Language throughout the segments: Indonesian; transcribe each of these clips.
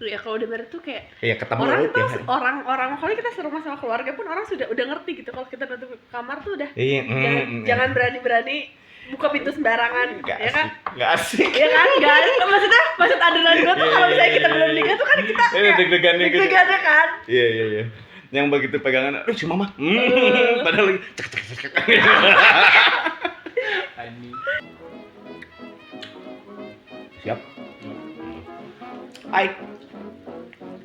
Ya kalau udah married tuh kayak ketemu orang lu tuh tiap hari. orang kalau kita serumah sama keluarga pun orang udah ngerti gitu kalau kita nutup kamar tuh udah Iya, jangan berani buka pintu sembarangan ya kan. Nggak asik. Ya kan guys, maksud adrenalin gue tuh kalau misalnya kita belum nikah tuh kan kita deg-degan gitu. deg-degannya kan. Iya. Yang begitu pegangan, aduh si mama. Padahal lagi cek. Siap. Hai.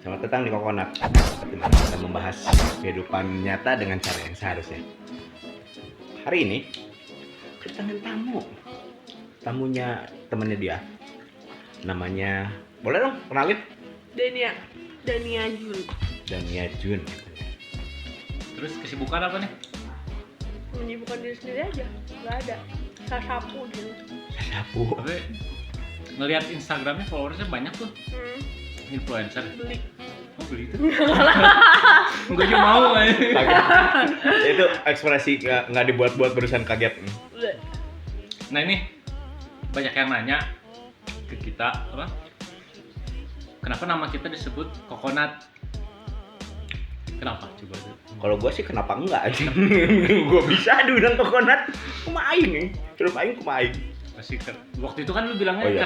Selamat datang di Kokonat. Di mana kita membahas kehidupan nyata dengan cara yang seharusnya. Hari ini kedatangan tamu. Tamunya temannya dia. Namanya, boleh dong kenalin? Dania Jun. Dania Jun. Terus kesibukan apa nih? Menyibukkan diri sendiri aja, nggak ada. Sasapu gitu. Sapu. Tapi ngelihat Instagramnya followersnya banyak tuh, influencer. Beli. Oh beli itu? Gue juga mau aja. Itu ekspresi nggak dibuat-buat barusan kaget. Nah ini banyak yang nanya ke kita apa? Kenapa nama kita disebut Kokonat? Kenapa? Coba tuh. Kalau gue sih kenapa enggak aja? Gue bisa diundang Kokonat. Kuma aing nih. Terus aing kuma aing. Masih waktu itu kan lu bilangnya Oh, iya.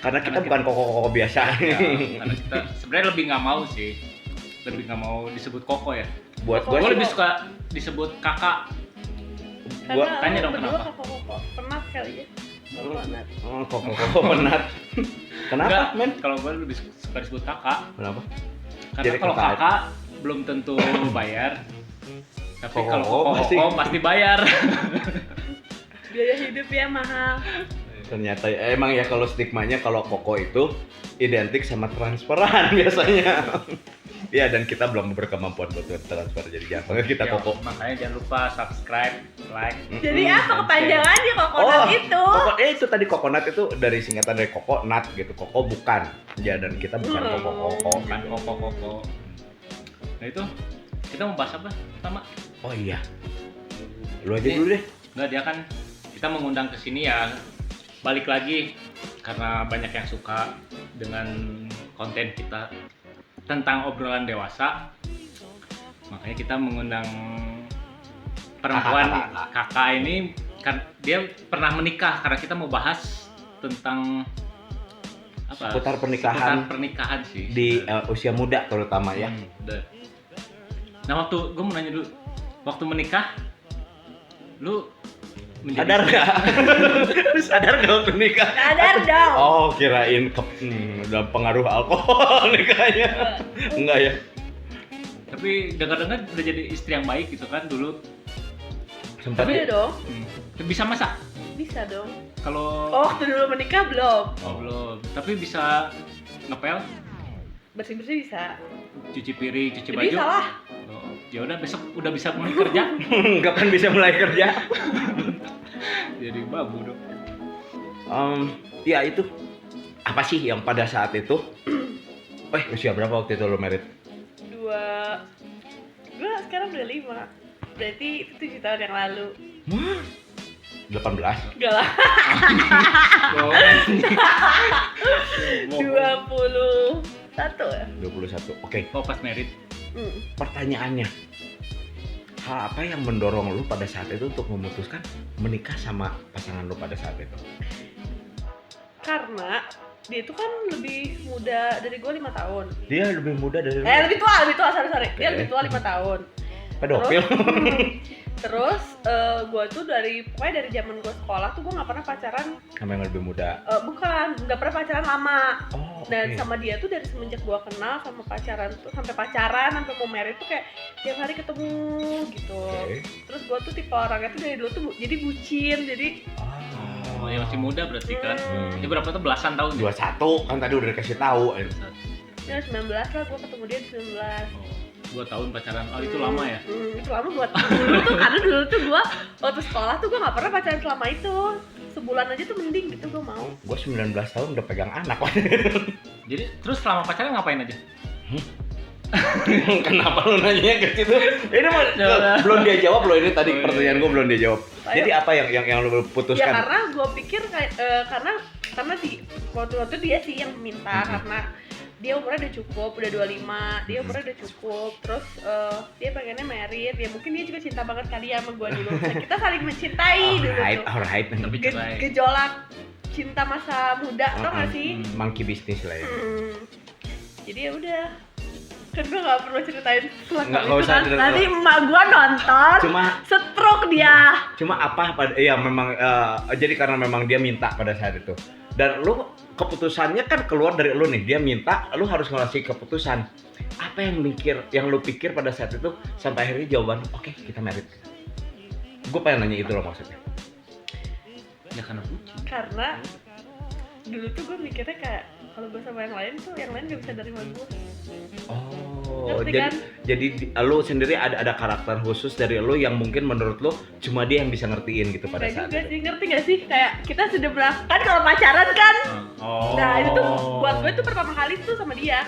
Karena kita bukan koko-koko biasa. Ya, karena kita sebenarnya lebih nggak mau sih. Lebih nggak mau disebut Koko ya. Buat Gue gue lebih suka disebut kakak. Tanya dong kenapa? Kok penat kali ya. Kokonat. Koko penat. Kenapa, Enggak, men? kalau gue lebih suka disebut kakak. Kenapa? Karena Jadi kalau kakak. kakak belum tentu bayar. Tapi Koko kalau pasti. koko pasti bayar. Biaya hidup ya mahal. Ternyata emang ya kalau stigmanya kalau koko itu identik sama transferan biasanya. Iya, dan kita belum berkemampuan buat transfer, jadi jangan panggil kita Ya, koko. makanya jangan lupa subscribe, like. Jadi apa kepanjangannya Kokonat itu? Koko, itu tadi Kokonat itu dari singkatan dari koko nat gitu. Koko bukan. Ya, dan kita bukan koko-koko. Bukan koko. Nah itu kita mau bahas apa pertama? Oh iya. Lu aja dulu deh. Enggak, dia kan kita mengundang ke sini ya. Balik lagi karena banyak yang suka dengan konten kita tentang obrolan dewasa. Makanya kita mengundang perempuan kakak ini kan dia pernah menikah karena kita mau bahas tentang apa? Seputar pernikahan sih. Di usia muda terutama ya. Udah. Nah waktu gue mau nanya dulu, waktu menikah, lu Sadar nggak? Sadar nggak waktu nikah? Sadar dong. Oh, kirain udah pengaruh alkohol nikahnya. Enggak ya? Tapi dengar-dengar udah jadi istri yang baik gitu kan dulu. Sempat Iya dong. Bisa masak? Bisa dong. Kalau Waktu dulu menikah belum. belum. Tapi bisa ngepel, Bersih-bersih bisa. cuci piring, cuci baju. Bisa lah. Oh, ya udah besok udah bisa mulai kerja. kapan bisa mulai kerja? Jadi babu dong. Ya itu apa sih yang pada saat itu? Usia berapa waktu itu lo merit? Gue sekarang udah 5. Berarti itu 7 tahun yang lalu. 18. Enggak lah. Oh. 21 ya. 21. Oke. Oh pas merit. Pertanyaannya, hal apa yang mendorong lu pada saat itu untuk memutuskan menikah sama pasangan lu pada saat itu? Karena dia itu kan lebih muda dari gue 5 tahun. Dia lebih muda dari lu. Lebih tua, sorry. Dia Oke. lebih tua 5 tahun. Pedofil. Terus gue tuh pokoknya dari zaman gue sekolah tuh gue nggak pernah pacaran. Sama yang lebih muda. Nggak pernah pacaran lama. Oh, Dan oke. sama dia tuh dari semenjak gue kenal sampai pacaran sampai mau married tuh kayak tiap hari ketemu gitu. Oke. Terus gue tuh tipe orangnya tuh dari dulu tuh jadi bucin, jadi Oh, ya masih muda berarti kan. Ini berapa tuh belasan tahun ya? 21 kan tadi udah dikasih tahu. ya 19 lah gue ketemu dia di 19. 2 tahun pacaran. Oh itu lama ya? Itu lama buat dulu tuh, karena dulu tuh gue waktu sekolah tuh gue nggak pernah pacaran selama itu. Sebulan aja tuh mending gitu gue mau. Gue 19 tahun udah pegang anak. Jadi terus selama pacaran ngapain aja? Kenapa lu nanya ke situ? Ini mah belum dia jawab loh, ini tadi pertanyaan gue belum dia jawab. Jadi apa yang lu Ya putuskan? karena gue pikir karena waktu dia sih yang minta karena dia umurnya udah cukup, udah 25, dia umurnya udah cukup, terus dia pengennya married, ya mungkin dia juga cinta banget kali ya sama gue dulu. Nah, kita saling mencintai dulu tuh. Alright. Tapi cerai. Gejolak cinta masa muda, tau gak sih? Monkey business lah ya. Jadi ya udah, kan gue gak perlu ceritain Nggak itu usah, kan. Nanti emak gue nonton, stroke dia. Cuma iya memang jadi karena memang dia minta pada saat itu. Dan lu keputusannya kan keluar dari lu nih, dia minta, lu harus ngasih keputusan. Apa yang lu pikir pada saat itu sampai akhirnya jawaban, oke, kita married. Gue pengen nanya itu loh maksudnya. Ya karena bucin. Karena dulu tuh gue mikirnya kayak kalau gue sama yang lain tuh yang lain gak bisa nerima gue. Oh, ngerti kan? jadi lu sendiri ada karakter khusus dari lu yang mungkin menurut lu cuma dia yang bisa ngertiin gitu pada Gak saat juga itu. sih, ngerti gak sih? Kayak kita sudah kan kalau pacaran kan. Oh. Nah itu tuh buat gue tuh pertama kali tuh sama dia.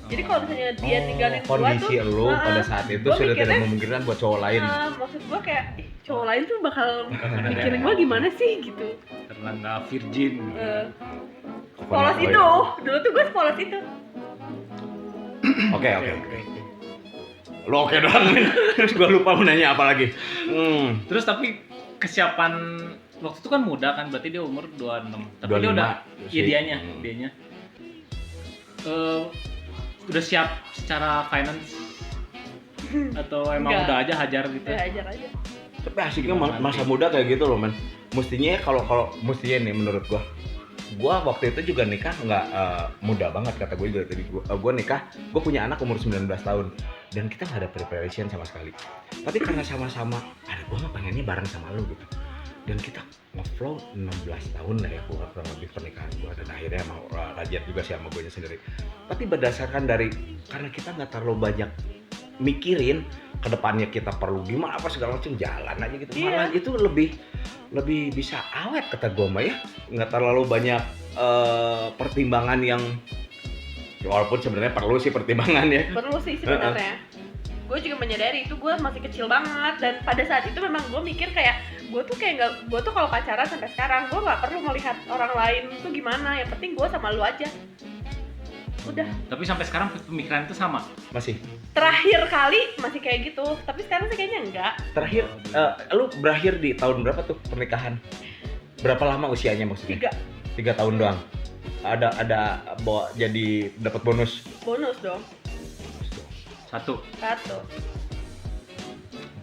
Jadi kalau misalnya dia ninggalin gue tuh, kondisi lu pada saat itu gua sudah tidak mikirnya, memungkinkan buat cowok lain. Maksud gue kayak cowok lain tuh bakal mikirin gue gimana sih gitu. Karena nggak virgin. Polos itu, dulu tuh gue polos itu. Oke. Lo oke doang. Terus gue lupa mau nanya apa lagi. Terus tapi kesiapan waktu itu kan muda kan, berarti dia umur 26. Tapi 25, dia udah, sih. dianya. Udah siap secara finance atau emang Enggak. udah aja hajar gitu? Ya ajar aja. Tapi asiknya masa muda kayak gitu loh, men. Mestinya kalau mestinya nih menurut gua waktu itu juga nikah nggak muda banget kata gue juga tadi. Gua nikah, gue punya anak umur 19 tahun dan kita nggak ada preparation sama sekali. Tapi karena sama-sama, gue mah pengennya bareng sama lu gitu. Dan kita nge-flow 16 tahun lah ya kurang lebih pernikahan gue, dan akhirnya mau rajat juga sih sama gue sendiri. Tapi berdasarkan dari karena kita nggak terlalu banyak mikirin ke depannya kita perlu gimana apa segala macam, jalan aja gitu. Malah itu lebih bisa awet kata gue mah ya, nggak terlalu banyak pertimbangan yang walaupun sebenarnya perlu sih pertimbangan ya. Perlu sih sebenarnya. Gue juga menyadari itu gue masih kecil banget, dan pada saat itu memang gue mikir kayak gue tuh kalau pacaran sampai sekarang gue nggak perlu melihat orang lain tuh gimana, yang penting gue sama lu aja. Udah. Tapi sampai sekarang pemikiran itu sama? Masih. Terakhir kali masih kayak gitu, tapi sekarang sih kayaknya enggak. Terakhir, lu berakhir di tahun berapa tuh pernikahan? Berapa lama usianya maksudnya? 3 tahun doang. Ada bawa jadi dapat bonus. Bonus dong. Satu.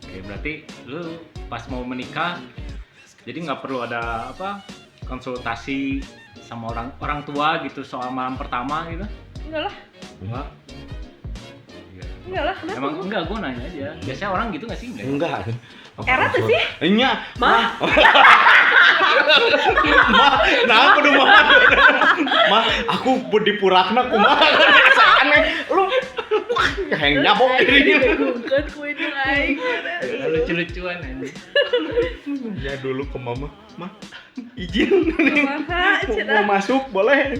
Oke, berarti lu pas mau menikah, jadi nggak perlu ada konsultasi sama orang tua gitu soal malam pertama gitu? Enggak lah. Enggak lah, kenapa? Emang enggak, gue nanya aja. Biasanya orang gitu nggak sih? Enggak. Era tuh sih? Iya. Mah. Kenapa dong mah? Aku dipurakna kumaha aneh. Lu heng nyabok ini. Kan kue itu aing. Lucu-lucuan aja. Ya dulu ke mama, mah izin Kumaha, mau masuk boleh.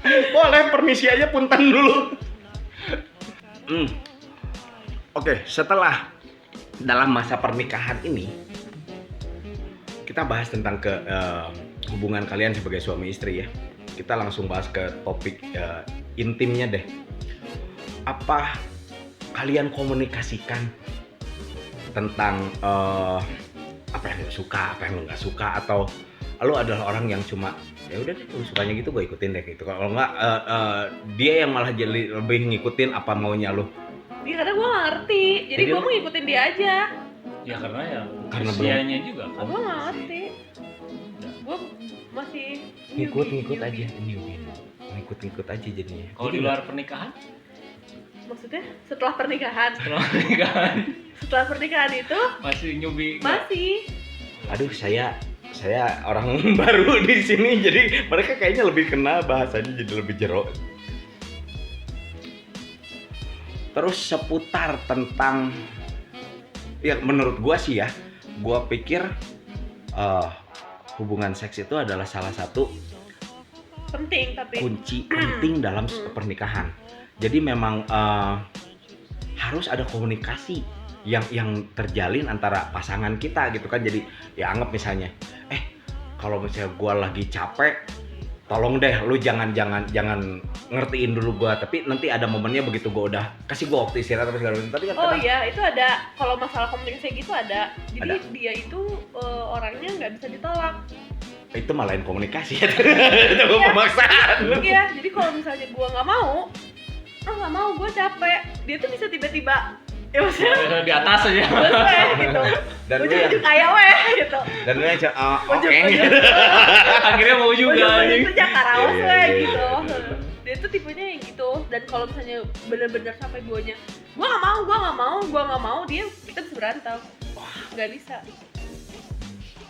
Boleh, permisi aja punten dulu. Oke, setelah dalam masa pernikahan ini kita bahas tentang hubungan kalian sebagai suami istri ya. Kita langsung bahas ke topik intimnya deh. Apa kalian komunikasikan tentang apa yang lu suka, apa yang lu nggak suka, atau lu adalah orang yang cuma ya udah deh, lu sukanya gitu gue ikutin deh gitu. Kalau nggak dia yang malah jadi lebih ngikutin apa maunya lu. Dia karena gue nggak ngerti, jadi gue mau ngikutin dia aja. Ya karena usianya juga kan. Gue nggak ngerti. Gue masih ngikut aja, ngikut aja jadinya. Kalau di luar pernikahan? Maksudnya setelah pernikahan? Setelah pernikahan itu masih nyubi? Masih. Aduh, saya orang baru di sini, jadi mereka kayaknya lebih kenal bahasanya, jadi lebih jero. Terus seputar tentang, ya menurut gua sih ya, gua pikir hubungan seks itu adalah salah satu penting, tapi kunci penting dalam pernikahan. Jadi memang harus ada komunikasi yang terjalin antara pasangan kita gitu kan. Jadi ya anggap misalnya kalau misalnya gua lagi capek, tolong deh lu jangan ngertiin dulu gua, tapi nanti ada momennya begitu gua udah kasih gua waktu istirahat apa segala macam. Tapi kan Oh kadang iya, itu ada, kalau masalah komunikasi gitu ada. Jadi Ada. dia itu orangnya nggak bisa ditolak. itu malahin komunikasi ya. Itu pemaksaan. Iya, jadi kalau misalnya gua nggak mau, gua capek. Dia tuh bisa tiba-tiba, ya maksudnya Di atas aja. weh gitu. Dan lu yang Ujung-ujung kayak weh gitu. dan lu yang oke. Ujung-ujung Akhirnya mau juga ujung-ujung anjing. kerja karawas Iya, weh iya, gitu. iya. Dia tuh tipenya yang gitu. Dan kalau misalnya bener-bener sampai guanya, gua nggak mau, kita bisa berantem. Nggak bisa.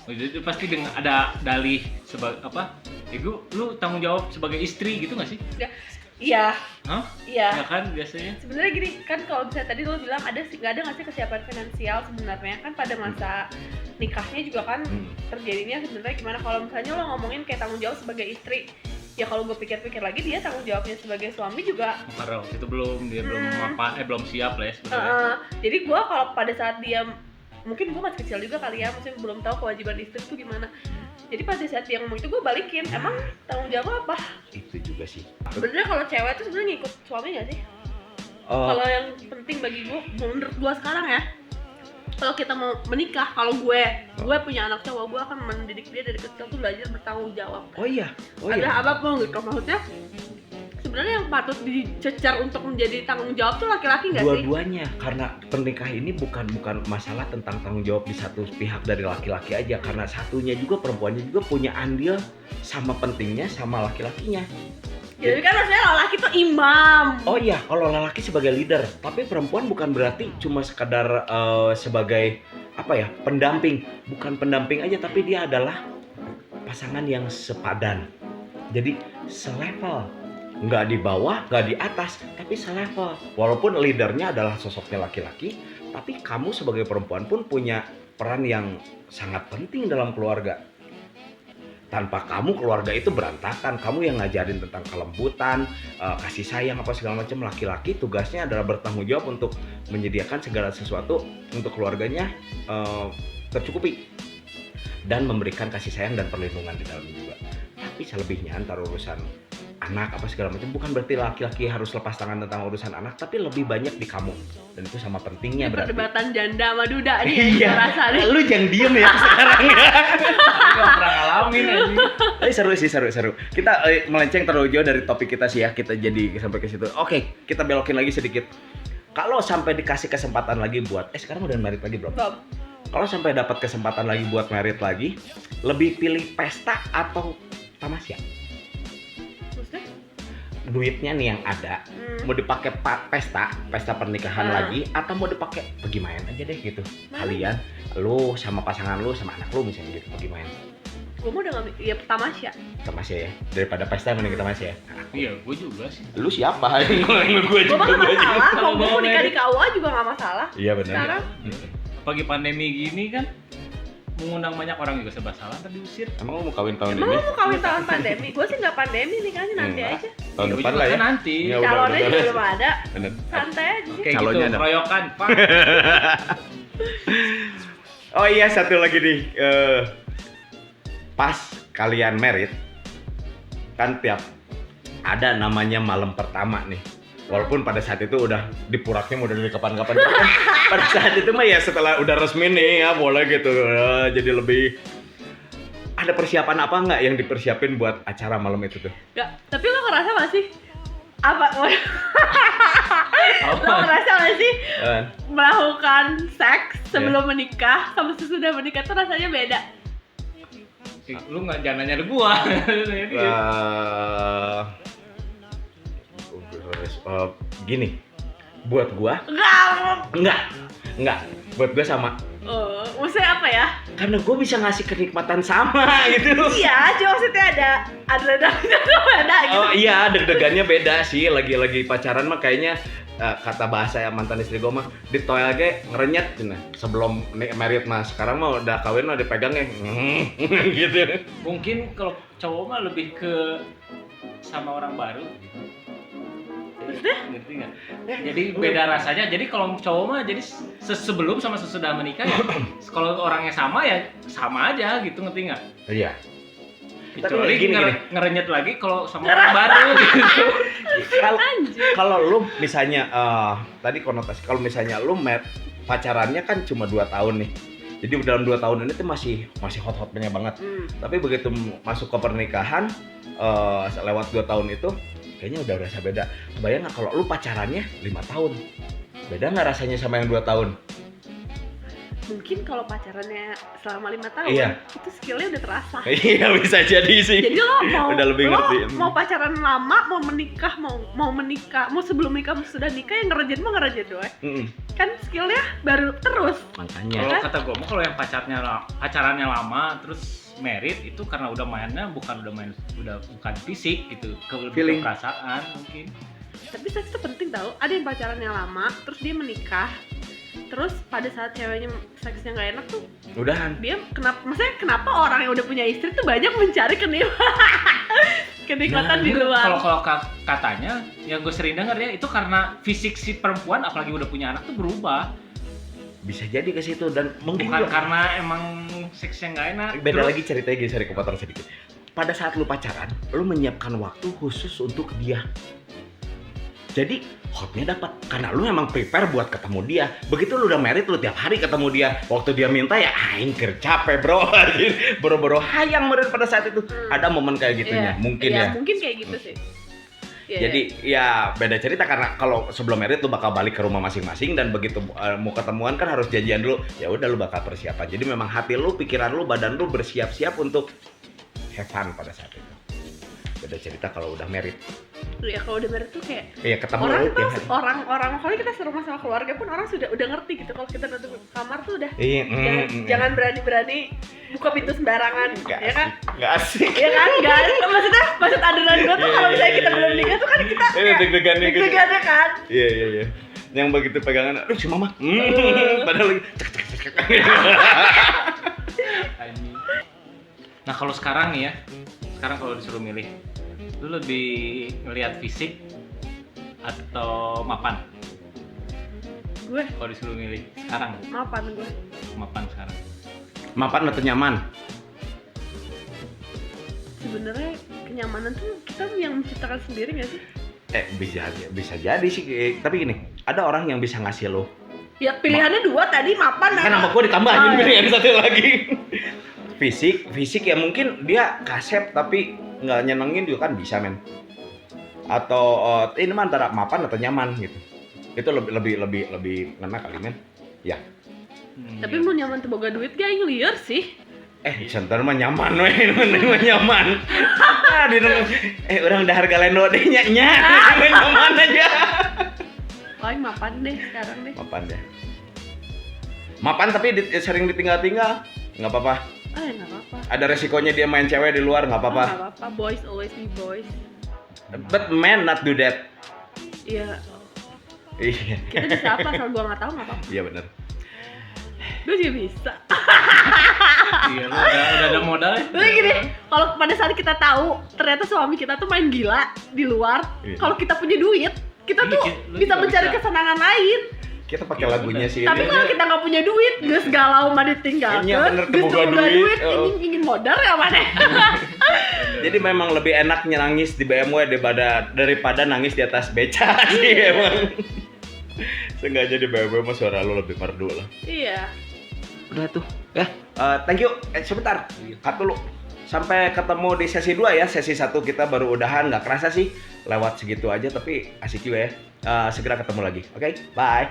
Oh, jadi pasti dengan ada dalih sebagai apa? Lu tanggung jawab sebagai istri gitu nggak sih? Iya, Hah? iya. Ya kan biasanya. Sebenarnya gini kan, kalau misalnya tadi lo bilang nggak ada nggak sih kesiapan finansial sebenarnya kan pada masa nikahnya juga kan terjadinya sebenarnya gimana kalau misalnya lo ngomongin kayak tanggung jawab sebagai istri, ya kalau gue pikir-pikir lagi dia tanggung jawabnya sebagai suami juga. Karena waktu itu belum siap lah ya sebenarnya. Jadi gue kalau pada saat dia, mungkin gue masih kecil juga kali ya, maksudnya belum tahu kewajiban istri itu gimana. Jadi pada saat dia ngomong itu gue balikin, emang tanggung jawab apa? Itu juga sih. Sebenarnya kalau cewek tuh sebenarnya ngikut suami nggak sih? Kalau yang penting bagi gue, menurut gue sekarang ya, kalau kita mau menikah, kalau gue punya anak cowok, gue akan mendidik dia dari kecil tuh belajar bertanggung jawab. Oh iya. Ada apapun gitu, maksudnya sebenarnya yang patut dicecar untuk menjadi tanggung jawab tuh laki-laki nggak sih? Dua-duanya, karena pernikahan ini bukan masalah tentang tanggung jawab di satu pihak dari laki-laki aja, karena satunya juga perempuannya juga punya andil sama pentingnya sama laki-lakinya. Jadi kan maksudnya laki tuh imam. Oh iya, kalau laki sebagai leader, tapi perempuan bukan berarti cuma sekadar sebagai apa ya, pendamping. Bukan pendamping aja, tapi dia adalah pasangan yang sepadan. Jadi selevel. Nggak di bawah, nggak di atas, tapi selevel. Walaupun leadernya adalah sosoknya laki-laki, tapi kamu sebagai perempuan pun punya peran yang sangat penting dalam keluarga. Tanpa kamu, keluarga itu berantakan. Kamu yang ngajarin tentang kelembutan, kasih sayang apa segala macam. Laki-laki tugasnya adalah bertanggung jawab untuk menyediakan segala sesuatu untuk keluarganya tercukupi dan memberikan kasih sayang dan perlindungan di dalamnya juga. Tapi selebihnya antara urusan anak apa segala macam, bukan berarti laki-laki harus lepas tangan tentang urusan anak, tapi lebih banyak di kamu, dan itu sama pentingnya Ini berarti. perdebatan janda sama duda nih Iya, yang rasa nih. lu jangan diem ya sekarang ya. Aku nggak pernah ngalamin anjing. Tapi seru. Kita melenceng terlalu jauh dari topik kita sih ya, kita jadi sampai ke situ. Oke, kita belokin lagi sedikit. Kalau sampai dikasih kesempatan lagi buat, sekarang udah married lagi belum? Bob, Kalau sampai dapat kesempatan lagi buat married lagi, lebih pilih pesta atau tamasya? maksudnya? Duitnya nih yang ada, mau dipakai pesta pernikahan lagi, atau mau dipakai pergi main aja deh gitu. Kalian, lu sama pasangan lu sama anak lu misalnya gitu, pergi main. Gue mau udah nggak, ya tamasya. Tamasya ya, daripada pesta mending tamasya ya. Iya, gue juga sih. Lu siapa? Gue Gue mah nggak masalah, Kalau kalau gue mau mau nikah married. di KUA juga nggak masalah. Iya benar. Sekarang Pagi pandemi gini kan mengundang banyak orang juga serba salah, ntar diusir. Emang lu mau kawin tahun emang ini? lo mau kawin tahun pandemi? Gue sih nggak pandemi nikahnya nanti Enggak. aja. Tahun Gua depan juga lah ya. kan nanti. Ya, udah, Calonnya juga udah. belum ada, Bener. santai aja sih. Kayak Calonnya gitu, ada. keroyokan, Pak. Oh iya, satu lagi nih. Pas kalian married, kan tiap ada namanya malam pertama nih. Walaupun pada saat itu udah dipuraknya udah dari kapan-kapan. Tapi kan pada saat itu mah ya setelah udah resmi nih ya boleh gitu. Jadi lebih ada persiapan apa nggak yang dipersiapin buat acara malam itu tuh? Gak, tapi lo ngerasa gak sih? Apa? Lo Apa? ngerasa gak sih Eh, melakukan seks Iya. sebelum menikah sama sesudah menikah tuh rasanya beda? Lu nggak jangan nanya gua. Gini, buat gua Enggak. enggak, buat gua sama. Maksudnya apa ya? Karena gua bisa ngasih kenikmatan sama gitu. Iya, cuma maksudnya ada adrenalinnya tuh beda gitu. Oh iya, deg-degannya beda sih. Lagi pacaran mah kayaknya kata bahasa ya mantan istri gue mah di toilet ge ngerenyet cina. Sebelum married mah, sekarang mah udah kawin mah dipegang ya gitu. Mungkin kalau cowok mah lebih ke sama orang baru. Ngerti nggak? Jadi beda rasanya. Jadi kalau cowok mah jadi sebelum sama sesudah menikah ya. Kalau orangnya sama ya sama aja gitu, ngerti nggak? Iya. Kecuali gini. ngerenyet lagi kalau sama orang baru gitu. Kalau lu misalnya tadi konotasi kalau misalnya lu pacarannya kan cuma 2 tahun nih. Jadi dalam 2 tahun ini tuh masih hot-hotnya banget. Tapi begitu masuk ke pernikahan lewat 2 tahun itu kayaknya udah berasa beda. Kebayang nggak kalau lu pacarannya 5 tahun? Beda nggak rasanya sama yang 2 tahun? Mungkin kalau pacarannya selama 5 tahun, Iya. itu skillnya udah terasa. Iya bisa jadi sih. Jadi lo Udah lebih ngerti. mau pacaran lama, mau menikah, mau sebelum nikah, mau sudah nikah, yang ngerjain ngerjain doang. Kan skillnya baru terus. Makanya. Kalau kata gue, kalau yang pacarannya lama terus merit itu karena udah mainnya bukan fisik gitu, Feeling. perasaan mungkin. Tapi seks itu penting tau. Ada yang pacarannya lama, terus dia menikah. Terus pada saat ceweknya seksnya nggak enak tuh, Udahan. dia kenapa orang yang udah punya istri tuh banyak mencari kenikmatan di luar. Kalau katanya yang gue sering denger ya itu karena fisik si perempuan apalagi udah punya anak tuh berubah. Bisa jadi ke situ dan mungkin Bukan juga karena emang seksnya nggak enak. beda Terus- lagi ceritanya gini, sorry kepotong sedikit. Pada saat lu pacaran, lu menyiapkan waktu khusus untuk dia. Jadi hotnya dapat karena lu emang prepare buat ketemu dia. Begitu lu udah married, lu tiap hari ketemu dia. Waktu dia minta ya aing ker capek bro. Boro-boro hayang meureun pada saat itu. Ada momen kayak gitunya, mungkin ya. Mungkin kayak gitu sih. Iya, Jadi ya beda cerita karena kalau sebelum married lu bakal balik ke rumah masing-masing dan begitu mau ketemuan kan harus janjian dulu. Ya udah lu bakal persiapan. Jadi memang hati lu, pikiran lu, badan lu bersiap-siap untuk have fun pada saat itu. Beda cerita kalau udah married. Ya kalau udah married tuh kayak Iya ketemu orang lu tuh tiap hari. orang kalau kita serumah sama keluarga pun orang udah ngerti gitu kalau kita nutup kamar tuh udah Iya, jangan berani buka pintu sembarangan, ya kan? Nggak asik. Ya kan, maksud adegan gue tuh kalau misalnya kita belum nikah tuh kan kita Deg-degannya gitu. deg-degannya kan. Iya. Yang begitu pegangan, aduh si mama. Padahal lagi cek. Nah kalau sekarang nih ya, sekarang kalau disuruh milih, lu lebih ngelihat fisik atau mapan? Gue Kalau disuruh milih sekarang, mapan gue. mapan sekarang. Mapan atau nyaman? Sebenarnya kenyamanan tuh kita yang menciptakan sendiri nggak sih? Bisa jadi sih. Tapi gini, ada orang yang bisa ngasih lo. Ya pilihannya dua tadi, mapan Kan nama gue ditambahin pilihan satu lagi. Fisik ya mungkin dia kasep tapi nggak nyenengin juga kan bisa men. Atau ini mah antara mapan atau nyaman gitu. Itu lebih ngena kali men. Ya. Tapi mau nyaman tuh boga duit gak yang liar sih. Center mah nyaman we, mah nyaman. Orang udah harga lendo deh nya. Nyaman aja. Paling mapan deh sekarang deh. Mapan tapi sering ditinggal-tinggal. Nggak apa-apa. Nggak apa-apa. Ada resikonya dia main cewek di luar, nggak apa-apa. Nggak apa-apa. Boys always be boys. But men not do that. Iya. Iya. Kita bisa apa asal gua nggak tahu nggak apa-apa. Iya benar. Gue juga bisa. Iya, lu udah ada modal ya. Tapi gini, kalau pada saat kita tahu ternyata suami kita tuh main gila di luar, Iya. kalau kita punya duit, kita tuh Lu bisa juga mencari bisa. kesenangan lain. Kita pakai Iya, lagunya benar. sih. Tapi kalau kita nggak punya duit, geus galau mah ditinggalkan, Iya, bener, geus teboga teboga duit. duit, ingin modal ya mana? Jadi memang lebih enak nangis di BMW daripada nangis di atas beca sih emang. Sengaja di BMW mah suara lu lebih merdu lah. Iya. Udah tuh. Ya, thank you. Sebentar. Cut dulu. Sampai ketemu di sesi 2 ya. Sesi 1 kita baru udahan, nggak kerasa sih lewat segitu aja tapi asik juga ya. Segera ketemu lagi. Oke, bye.